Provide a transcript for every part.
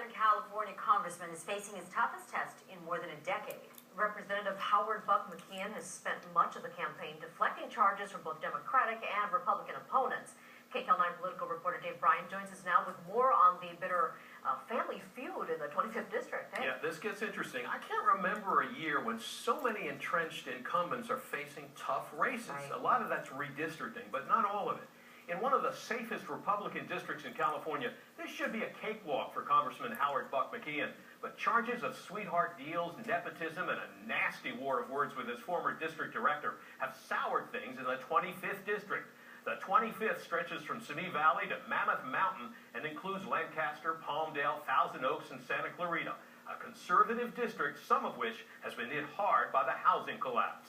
Southern California congressman is facing his toughest test in more than a decade. Representative Howard "Buck" McKeon has spent much of the campaign deflecting charges from both Democratic and Republican opponents. KCAL 9 political reporter Dave Bryant joins us now with more on the bitter family feud in the 25th District. Hey? Yeah, this gets interesting. I can't remember a year when so many entrenched incumbents are facing tough races. Right. A lot of that's redistricting, but not all of it. In one of the safest Republican districts in California, this should be a cakewalk for Congressman Howard "Buck" McKeon. But charges of sweetheart deals, nepotism, and a nasty war of words with his former district director have soured things in the 25th District. The 25th stretches from Simi Valley to Mammoth Mountain and includes Lancaster, Palmdale, Thousand Oaks, and Santa Clarita, a conservative district, some of which has been hit hard by the housing collapse.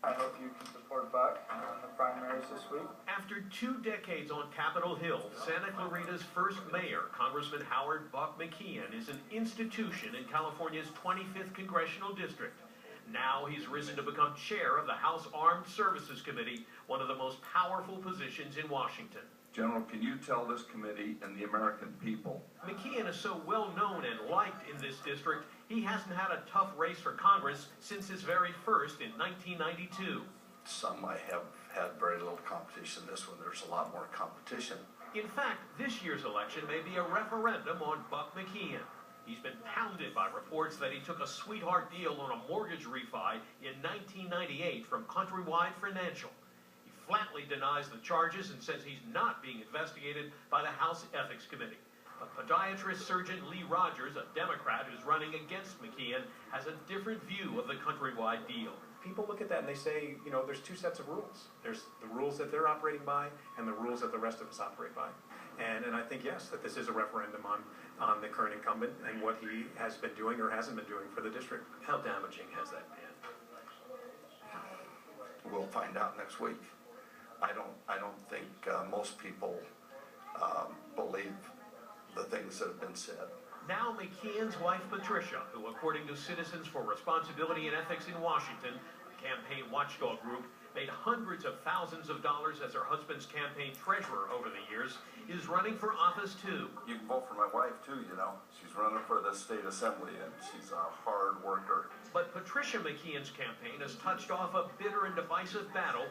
I hope you can support Buck in the primaries this week. After 2 decades on Capitol Hill, Santa Clarita's first mayor, Congressman Howard "Buck" McKeon, is an institution in California's 25th Congressional District. Now he's risen to become chair of the House Armed Services Committee, one of the most powerful positions in Washington. General, can you tell this committee and the American people? McKeon is so well known and liked in this district, he hasn't had a tough race for Congress since his very first in 1992. Some I have had very little competition. This one, there's a lot more competition. In fact, this year's election may be a referendum on Buck McKeon. He's been pounded by reports that he took a sweetheart deal on a mortgage refi in 1998 from Countrywide Financial. He flatly denies the charges and says he's not being investigated by the House Ethics Committee. But podiatrist surgeon Lee Rogers, a Democrat who's running against McKeon, has a different view of the Countrywide deal. People look at that and they say, you know, there's 2 sets of rules. There's the rules that they're operating by and the rules that the rest of us operate by. And I think, yes, that this is a referendum on the current incumbent and what he has been doing or hasn't been doing for the district. How damaging has that been? We'll find out next week. I don't think most people believe the things that have been said. Now McKeon's wife Patricia, who according to Citizens for Responsibility and Ethics in Washington, a campaign watchdog group, made hundreds of thousands of dollars as her husband's campaign treasurer over the years, is running for office too. You can vote for my wife too, you know. She's running for the state assembly and she's a hard worker. But Patricia McKeon's campaign has touched off a bitter and divisive battle